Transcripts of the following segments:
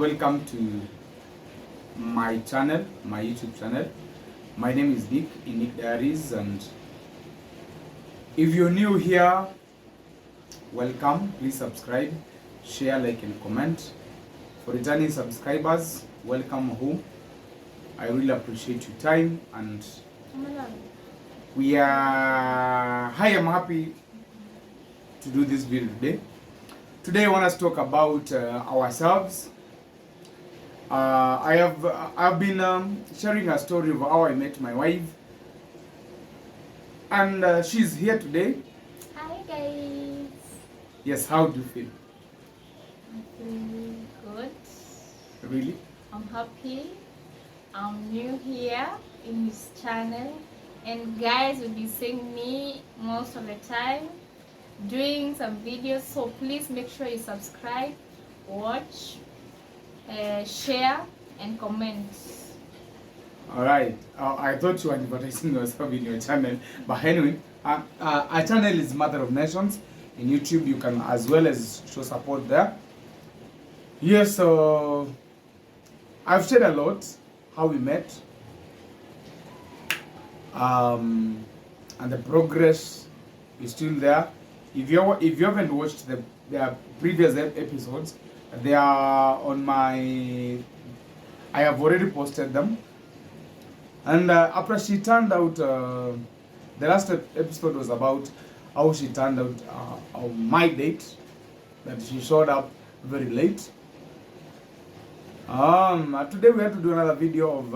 welcome to my channel, my YouTube channel. My name is Nick in Nick Diaries, and if you're new here, welcome. Please subscribe, share, like, and comment. For returning subscribers, welcome home. I really appreciate your time, and I am happy to do this video today. Today I want us to talk about ourselves. I've been sharing a story of how I met my wife, and she's here today. Hi guys. Yes, how do you feel? I'm feeling good. Really? I'm happy. I'm new here in this channel, and guys will be seeing me most of the time doing some videos, so please make sure you subscribe, watch, share and comment. Alright, I thought you were advertising yourself in your channel, but anyway, our channel is Mother of Nations. In YouTube you can as well as show support there. Yes, so I've shared a lot how we met, and the progress is still there. If you haven't watched the previous episodes, they are on my. I have already posted them. And after she turned out, the last episode was about how she turned out on my date, that she showed up very late. Today we have to do another video of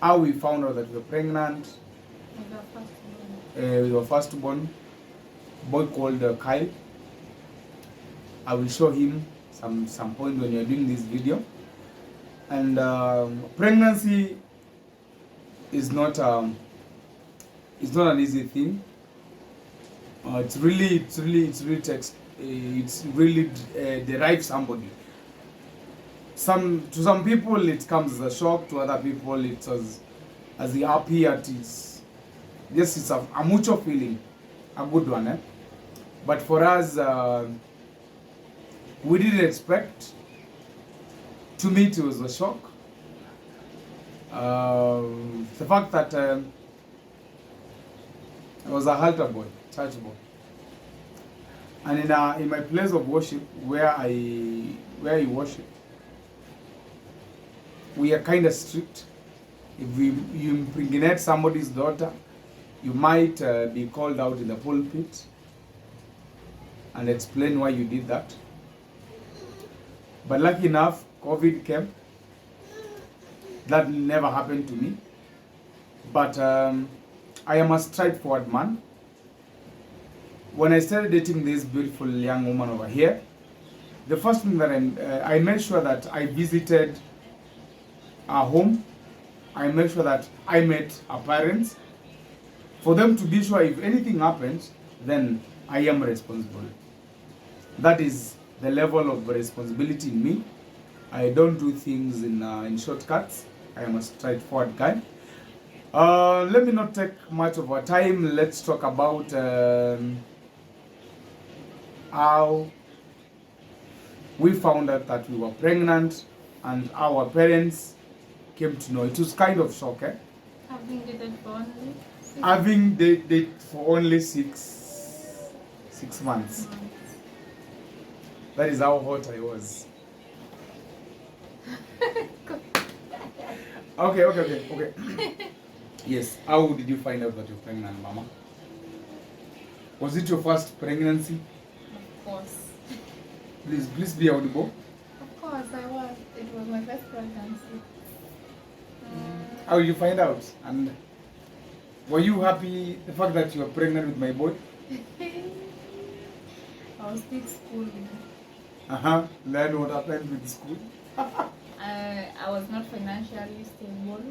how we found out that we were pregnant with our firstborn boy called Kyle. I will show him some point when you are doing this video. And pregnancy is not an easy thing. It really derives somebody. To some people it comes as a shock. To other people it's as the happy at it's. Yes, it's a mutual feeling, a good one. But for us, we didn't expect. To me, it was a shock. The fact that I was a altar boy, church boy, and in my place of worship, where I worship, we are kind of strict. If you impregnate somebody's daughter, you might be called out in the pulpit and explain why you did that. But lucky enough, COVID came. That never happened to me. But I am a straightforward man. When I started dating this beautiful young woman over here, the first thing that I made sure that I visited her home. I made sure that I met her parents, for them to be sure if anything happens, then I am responsible. That is the level of responsibility in me. I don't do things in shortcuts. I am a straightforward guy. Let me not take much of our time. Let's talk about how we found out that we were pregnant and our parents came to know. It was kind of shock, eh? Having dated for only Having dated for only 6 months. That is how hot I was. Okay. Yes, how did you find out that you're pregnant, Mama? Was it your first pregnancy? Of course. Please be audible. Of course I was. It was my first pregnancy. How did you find out? And were you happy the fact that you were pregnant with my boy? I was still schooling. Then what happened with school? I was not financially stable,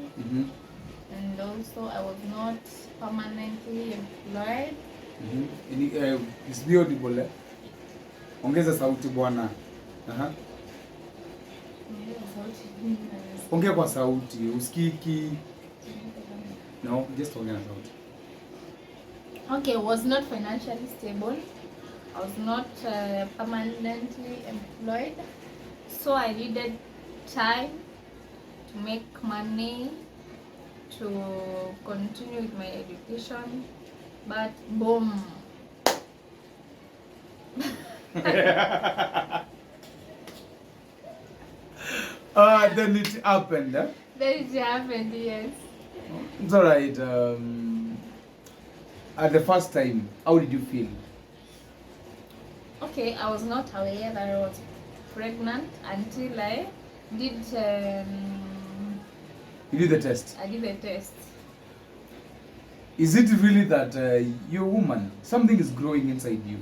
and also I was not permanently employed. Is be audible, eh? Ongeza sauti bwana. Ongea kwa sauti, usikiki. No, just ongea na sauti. Okay, was not financially stable. I was not permanently employed. so I needed time to make money to continue with my education, but boom. Then it happened. Then it happened, yes. It's alright. At the first time, how did you feel? Okay, I was not aware that I was pregnant until I did. You did the test. I did the test. Is it really that you're a woman? Something is growing inside you.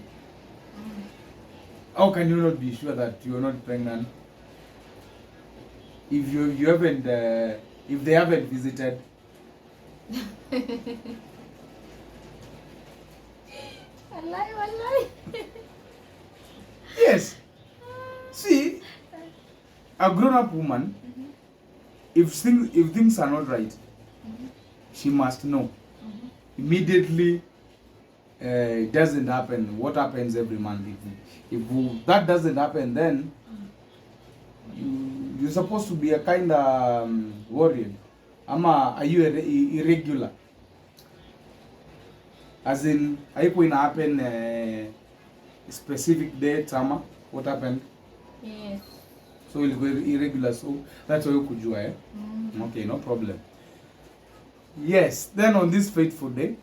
How can you not be sure that you're not pregnant? If you haven't, if they haven't visited. I lie. Yes. See, a grown-up woman, if things are not right, she must know. Immediately, it doesn't happen. What happens every month? If that doesn't happen, then you're supposed to be a kind of warrior. Are you irregular? As in, haipo ina happen specific date ama what happened? Yes. So ilikuwa irregular, so that's why you kujua, eh? Okay, no problem. Yes, then on this fateful day,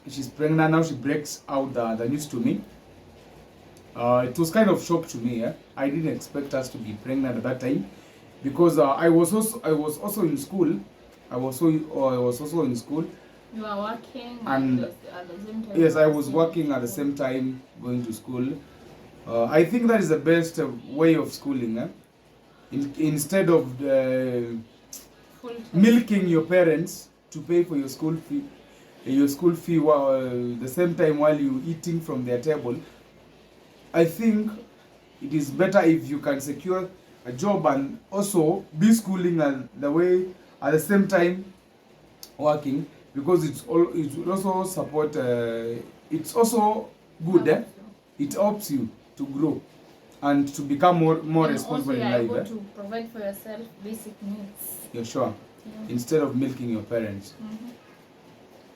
she's pregnant. Now she breaks out the news to me. It was kind of shock to me. I didn't expect us to be pregnant at that time because I was also in school. I was also in school. You were working and at the same time. Yes, I was working at the same time going to school. I think that is the best way of schooling. Instead of milking your parents to pay for your school fee, the same time while you eating from their table. I think it is better if you can secure a job and also be schooling and the way at the same time working, because it will also support. It's also good. It helps you to grow and to become more responsible in life. And also you are able to provide for yourself basic needs. You're sure. Yeah. Instead of milking your parents. Mm-hmm.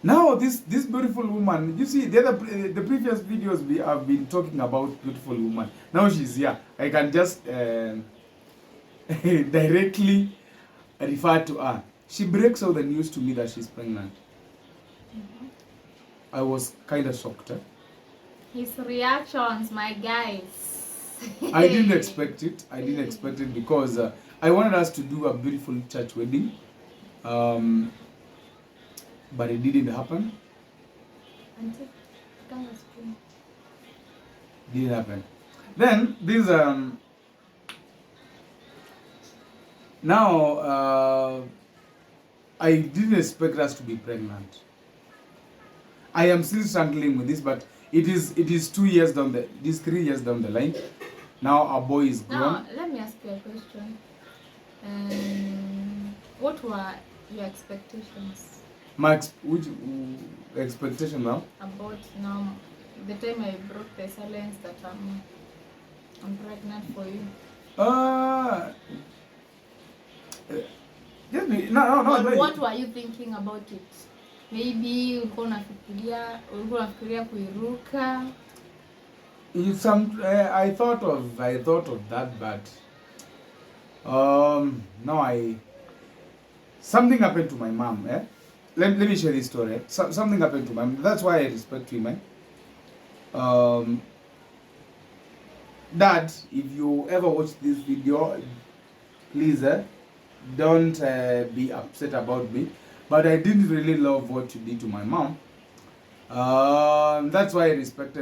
Now this beautiful woman, you see the previous videos we have been talking about beautiful woman. Now she's here. I can just directly refer to her. She breaks out the news to me that she's pregnant. I was kind of shocked. His reactions, my guys. I didn't expect it. Because I wanted us to do a beautiful church wedding. But it didn't happen. Didn't happen. Then this now I didn't expect us to be pregnant. I am still struggling with this, but it is 2 years down the, it is 3 years down the line. Now our boy is grown. Now let me ask you a question. What were your expectations? Which expectation now? About now, the time I broke the silence that I'm pregnant for you. No. What were you thinking about it? Maybe ulikuwa unafikiria kuiruka. I thought of that, but no, something happened to my mom. Let me share this story. Something happened to my mom. That's why I respect women. Dad, if you ever watch this video, please don't be upset about me. But I didn't really love what you did to my mom. That's why I respect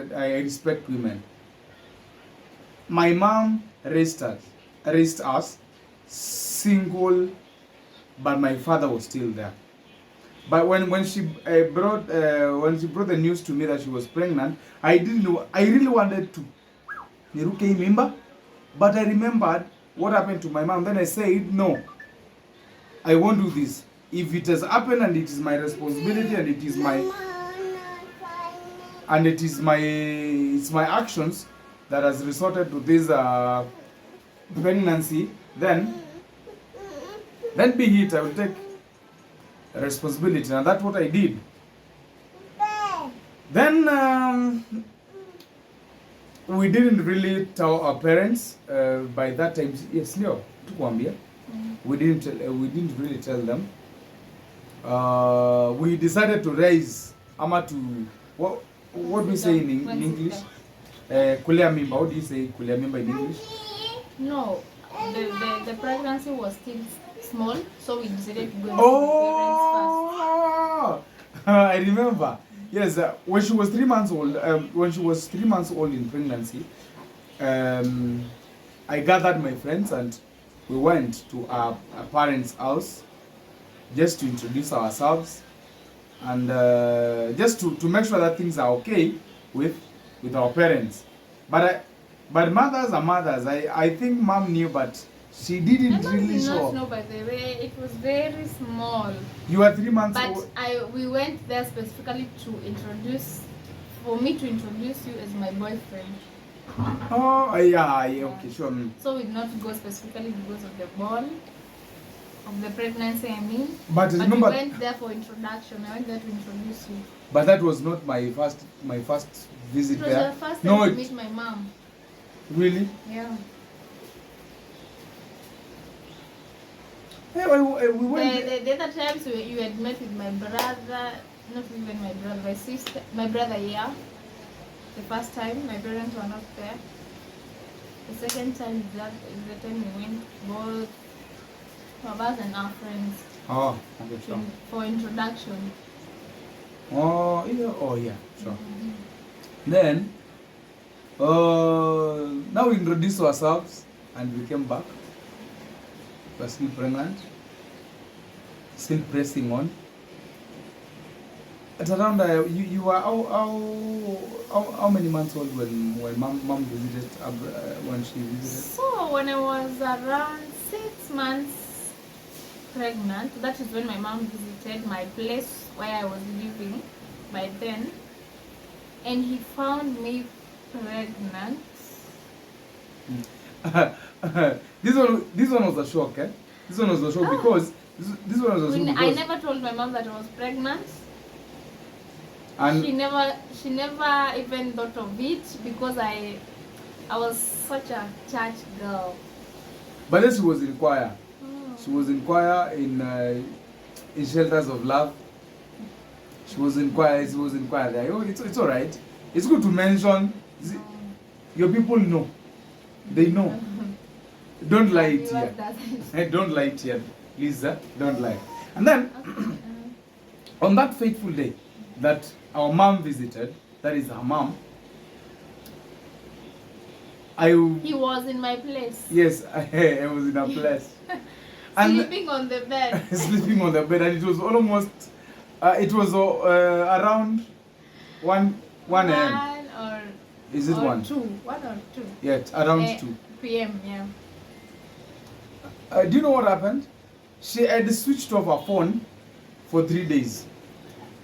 women. My mom raised us single, but my father was still there. But when she brought the news to me that she was pregnant, I didn't know. I really wanted to niruke mimba, but I remembered what happened to my mom. Then I said, no, I won't do this. If it has happened and it is my responsibility and it's my actions that has resulted to this pregnancy, then be it, I will take responsibility, and that's what I did. Then we didn't really tell our parents by that time. Yes, Leo, tukwambia. We didn't really tell them. We decided to raise ama to what do we say in English? Kulea mimba. How do you say kulea mimba in English? No, the pregnancy was still small, so we decided to go to the parents first. I remember. Yes, when she was 3 months old, in pregnancy, I gathered my friends and we went to our parents' house just to introduce ourselves and just to make sure that things are okay with our parents. But mothers are mothers. I think mom knew, but she didn't really show. No, by the way, it was very small. You were 3 months old. But we went there specifically for me to introduce you as my boyfriend. Oh, yeah, okay, sure. So we did not go specifically because of the bond of the pregnancy, I mean. But remember, we went there for introduction. I went there to introduce you. But that was not my first visit there. It was your first time to meet my mom. Really? Yeah. Yeah, we went. The other times you had met with my brother, not even my brother, my sister, my brother, yeah. The first time, my parents were not there. The second time is the time we went both of us and our friends. Oh, okay, sure. For introduction. Oh, yeah, sure. Then, now we introduced ourselves and we came back. We're still pregnant, still pressing on. At around you were how many months old when mom visited when she visited? So when I was around 6 months pregnant, that is when my mom visited my place where I was living by then, and he found me pregnant. This one was a shock, eh? This one was a shock because this one was a shock because I never told my mom that I was pregnant. And she never even thought of it because I was such a church girl. But then she was in choir. She was in choir in Shelters of Love. She was in choir. There. Oh, it's all right. It's good to mention. Your people know. They know. Don't lie it here. Don't lie it here, Lisa. Don't lie. And then on that fateful day that our mom visited, that is her mom, he was in my place. Yes, I was in her place. Sleeping on the bed. Sleeping on the bed, and it was almost, around 1 a.m. Or is it 1? 2? 1 or 2? Yeah, around 2 p.m. Yeah. Do you know what happened? She had switched off her phone for 3 days.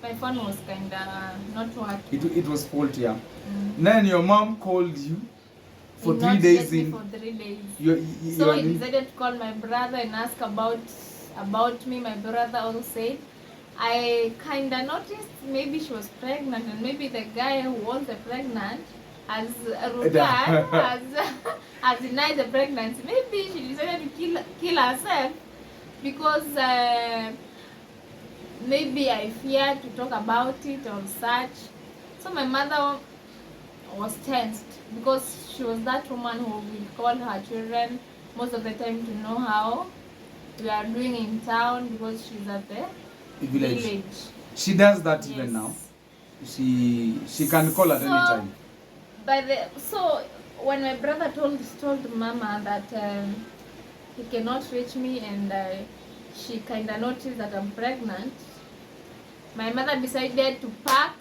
My phone was kinda not working. It was faulty, yeah. Then your mom called you for 3 days. For 3 days. So I decided to call my brother and ask about me. My brother also said, I kinda noticed maybe she was pregnant, and maybe the guy who was pregnant has denied the pregnancy. Maybe she decided to kill herself because maybe I feared to talk about it or such. So my mother was tensed because she was that woman who will call her children most of the time to know how we are doing in town because she's at the village. She does that even now. She can call at any time. So when my brother told Mama that he cannot reach me and she kinda noticed that I'm pregnant, my mother decided to pack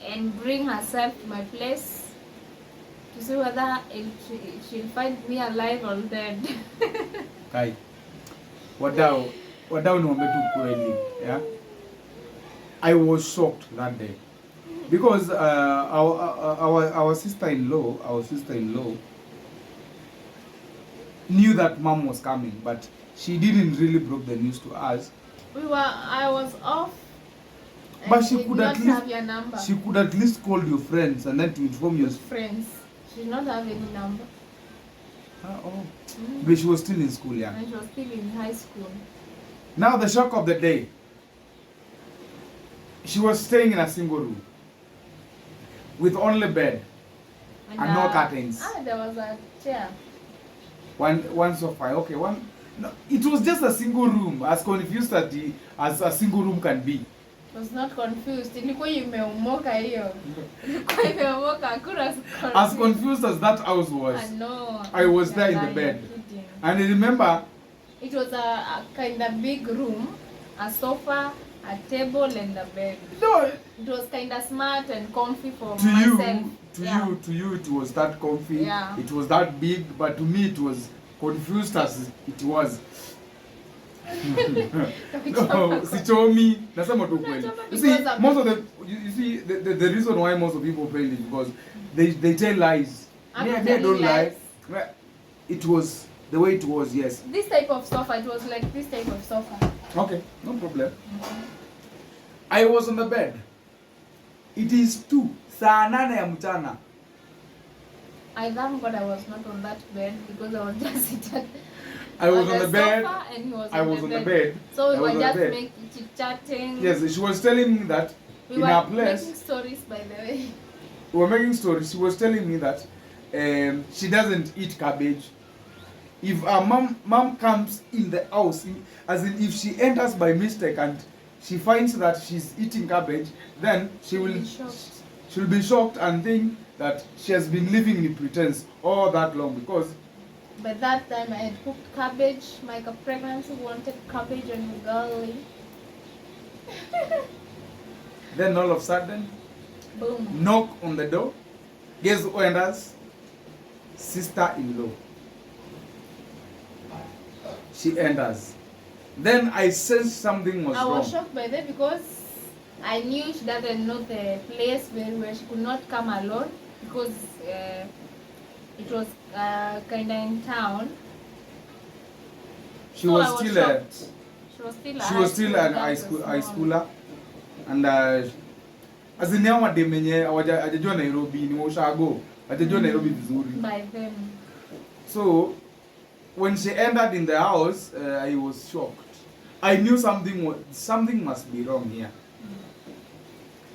and bring herself to my place to see whether she'll find me alive or dead. Kai, wadau niombe tu kweli, yeah. I was shocked that day because our sister-in-law knew that mom was coming, but she didn't really broke the news to us. I was off. But And she did could not at least have your number. she could at least call your friends and then to inform you. Friends. She did not have any number. Oh. But she was still in school, yeah. And she was still in high school. Now the shock of the day. She was staying in a single room with only bed and no curtains. There was a chair. One sofa. Okay, one. No, it was just a single room, as confused as a single room can be. I was not confused. Ilikuwa imeumoka hiyo. Ilikuwa imeumoka. Hakuna As confused as that house was. No. I was there in the bed. And I remember it was a kind of big room, a sofa, a table and a bed. No, it was kind of smart and comfy for to myself. To you it was that comfy. Yeah. It was that big, but to me it was confused as it was. No, sichomi, nasema tu kweli. You see, most of the reason why most of people fail is because they tell lies. They don't lie. It was the way it was, yes. This type of sofa, it was like this type of sofa. Okay, no problem. I was on the bed. It is 2 saa 8 ya mchana. I thank God I was not on that bed because I was just sitting. I was on the bed. And he was I was on the bed. So we were just chit-chatting. Yes, she was telling me that in her place. We were making stories, by the way. We were making stories. She was telling me that she doesn't eat cabbage. If our mom comes in the house, as in if she enters by mistake and she finds that she's eating cabbage, then she'll be shocked and think that she has been living in pretense all that long, because by that time I had cooked cabbage. My pregnancy wanted cabbage and garlic. Then all of a sudden, boom, knock on the door. Guess who enters? Sister-in-law. She enters. Then I sensed something was wrong. I was shocked by that because I knew she doesn't know the place where she could not come alone, because it was kind of in town. She was still an high schooler, and as in now they menye hajajua Nairobi ni washago, hajajua Nairobi vizuri by them. So when she entered in the house, I was shocked. I knew something must be wrong here.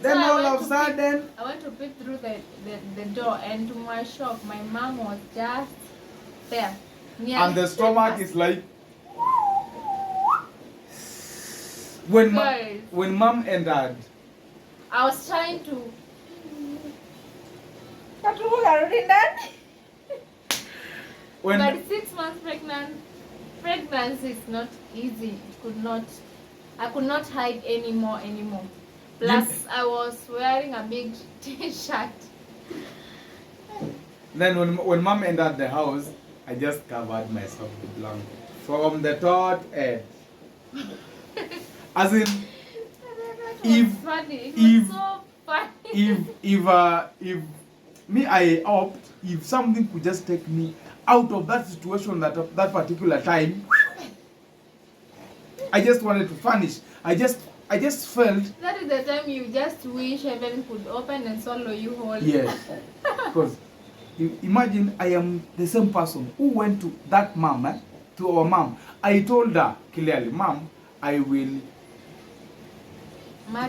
Then so all of a sudden, I went to peep through the door, and to my shock, my mom was just there. And the stomach is like, when mom entered, I was trying to. But 6 months pregnancy is not easy. I could not hide anymore. Plus, I was wearing a big t-shirt. Then when mom entered the house, I just covered myself with blanket from the top head. As in, if me I opt, if something could just take me out of that situation that particular time, I just wanted to vanish. I just felt that is the time you just wish heaven could open and swallow you whole. Yes, because imagine I am the same person who went to that mom, to our mom. I told her clearly, Mom, I will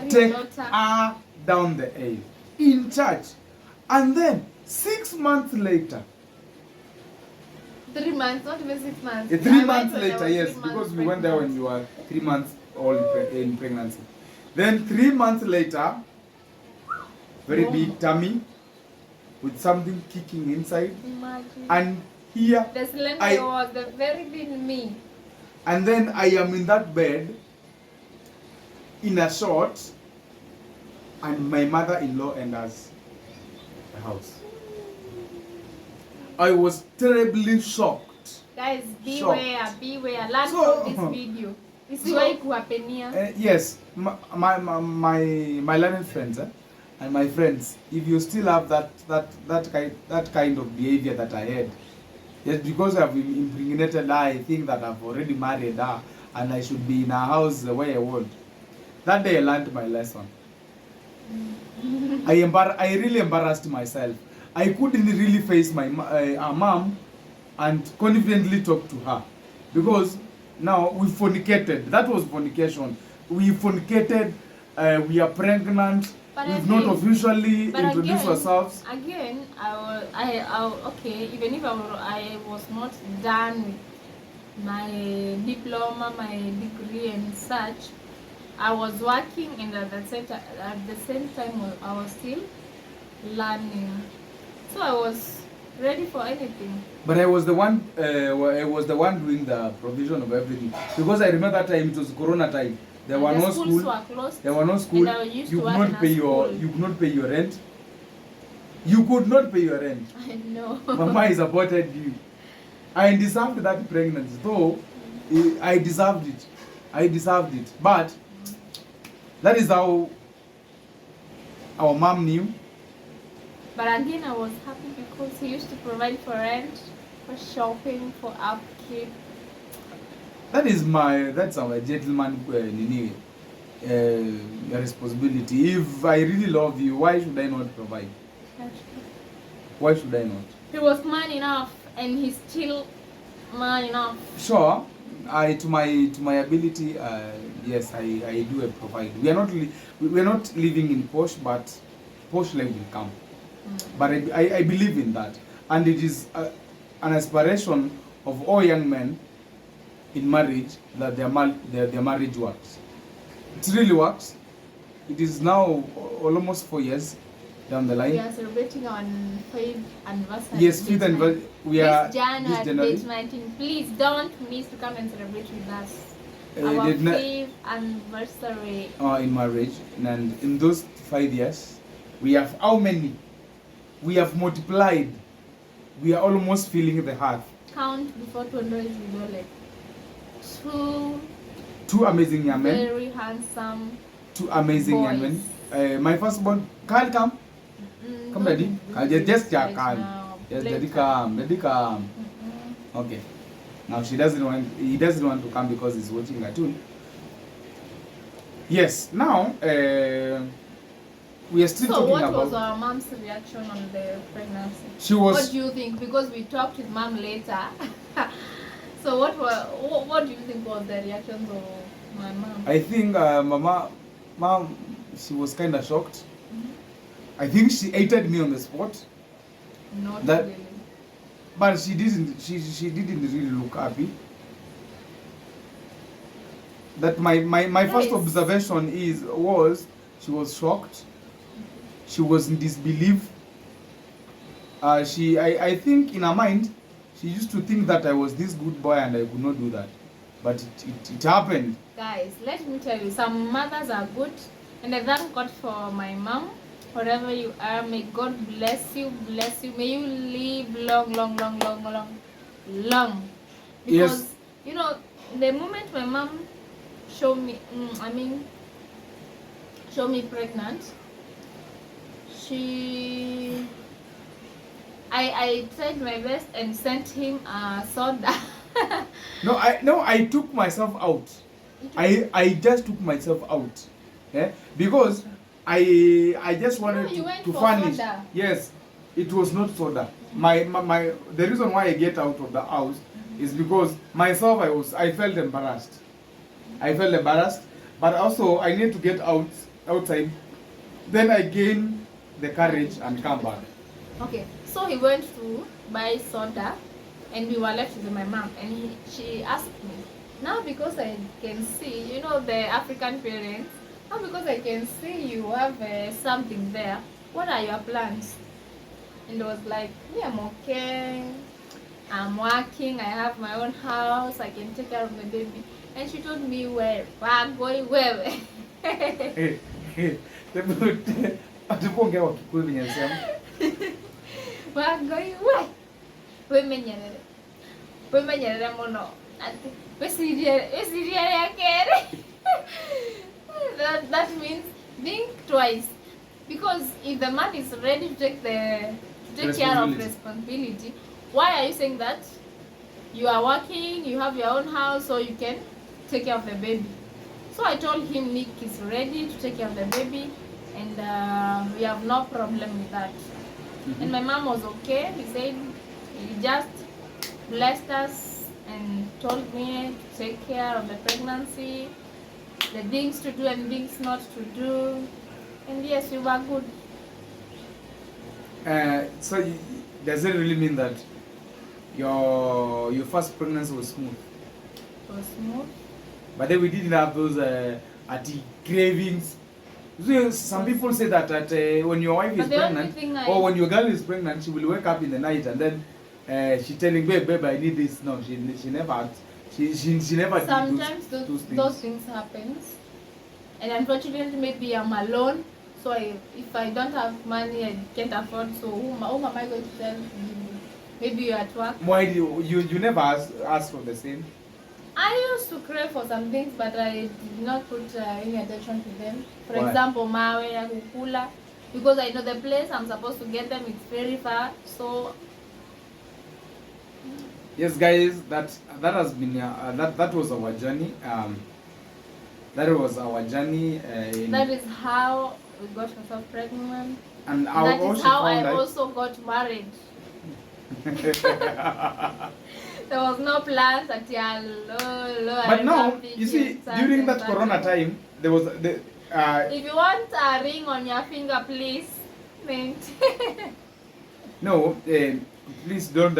take her down the aisle in church. And then 6 months later, 3 months, not even 6 months. 3 months later, yes, because we went there when you were 3 months old in pregnancy. Then 3 months later, very big tummy with something kicking inside. Imagine. And here, the slender was the very thin me. And then I am in that bed, in a short, and my mother-in-law enters the house. I was terribly shocked. Guys, beware. Learn from this video. This is why kuwapenia. Yes, my learned friends and my friends, if you still have that kind of behavior that I had, Yes, because I've been impregnated her, I think that I've already married her and I should be in a house the way I want. That day I learned my lesson. I really embarrassed myself. I couldn't really face my mom and confidently talk to her because now we fornicated. That was fornication. We fornicated. We are pregnant. But We've again- not officially But introduced again, ourselves. again, okay, even if I was not done with my diploma, my degree and such, I was working and at the same time I was still learning. So I was ready for anything. But I was the one. I was the one doing the provision of everything because I remember that time it was Corona time. There were And the no schools school. were closed. There were no school. And I used You to could work in not a pay your. school. You could not pay your rent. You could not pay your rent. I know. Mama is supported you. I deserved that pregnancy, though. I deserved it. I deserved it. But that is how our mom knew. But again, I was happy because he used to provide for rent, for shopping, for upkeep. That's our gentleman responsibility. If I really love you, why should I not provide? Why should I not? He was man enough, and he's still man enough. Sure, to my ability, yes, I do provide. We are not living in posh, but posh life will come. But I believe in that, and it is an aspiration of all young men in marriage that their marriage works. It really works. It is now almost 4 years down the line. We are celebrating our 5th anniversary. Yes, 5th anniversary. We are this January, this date 19. Please don't miss to come and celebrate with us. January. Our Did not- 5th anniversary. in marriage, and in those 5 years, we have how many? We have multiplied. We are almost filling the heart. Count before 20 is like Two amazing young men. very handsome. Two amazing young boys. men. My firstborn, Kyle, come. Come, don't Daddy. do Kyle, this just right Kyle. now. Yes, Later. Daddy, come. Daddy, come. Okay. Now he doesn't want to come because he's watching a cartoon. Yes. Now we are still So talking what about. was our mom's reaction on the pregnancy? She was. What do you think? Because we talked with mom later. So what do you think was the reactions of my mom? I think mom, she was kind of shocked. I think she hated me on the spot, Not that- really. but she didn't. She didn't really look happy. That my first Nice. observation was she was shocked. She was in disbelief. I think in her mind, she used to think that I was this good boy and I could not do that. But it happened. Guys, let me tell you, some mothers are good, and I thank God for my mom. Wherever you are, may God bless you. May you live long. Because Yes. you know, the moment my mom showed me, showed me pregnant, I tried my best and sent him a soda. No, I took myself out. I just took myself out. Yeah? Because I just wanted you went to for furnish. soda. Yes, it was not soda. The reason why I get out of the house is because myself I felt embarrassed. But also I need to get outside. Then I gain the courage and come back. Okay, so he went to buy soda, and we were left with my mom, and she asked me, now because I can see, you know, the African parents, now because I can see you have something there, what are your plans? And I was like, me, I'm okay, I'm working, I have my own house, I can take care of my baby. And she told me, where? We're going where? Atupoongea Wakikuyu venye alisema. We're going where? Wemenyerere. Wemenyerere muno. Ati wesiriere kere. That means think twice. Because if the man is ready to take care of Responsibility. responsibility, Why are you saying that? You are working, you have your own house, so you can take care of the baby. So I told him Nick is ready to take care of the baby, and we have no problem with that. And my mom was okay. He said he just blessed us and told me to take care of the pregnancy, the things to do and things not to do. And yes, we were good. So does it really mean that your first pregnancy was smooth? It was smooth. But then we didn't have those cravings. So some people say that when your wife is pregnant, or when your girl is pregnant, she will wake up in the night and then she telling babe, I need this. No, she never. She never. Sometimes did those things happens, and unfortunately maybe I'm alone. So if I don't have money, I can't afford. So whom am I going to tell? Maybe you're at work. Why do you never ask for the same? I used to crave for some things, but I did not put any attention to them. For Why? example, mawe ya kukula, because I know the place I'm supposed to get them. It's very far. So yes, guys, that has been that was our journey. That was our journey. That is how we got myself pregnant. And that is how I also got married. There was no plans at But now, you see, during that Corona time, there was if you want a ring on your finger, please. No, please don't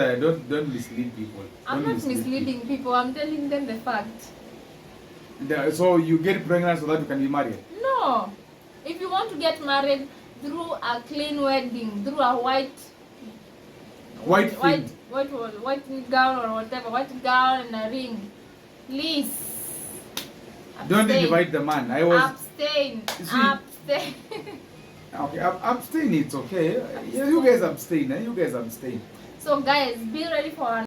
mislead people. I'm not misleading people. I'm telling them the fact. So you get pregnant so that you can be married? No. If you want to get married through a clean wedding, through a white gown or whatever, white gown and a ring, please abstain. Don't invite the man. Abstain. Abstain. Okay, abstain. It's okay. You guys abstain. You guys abstain. So guys, be ready for our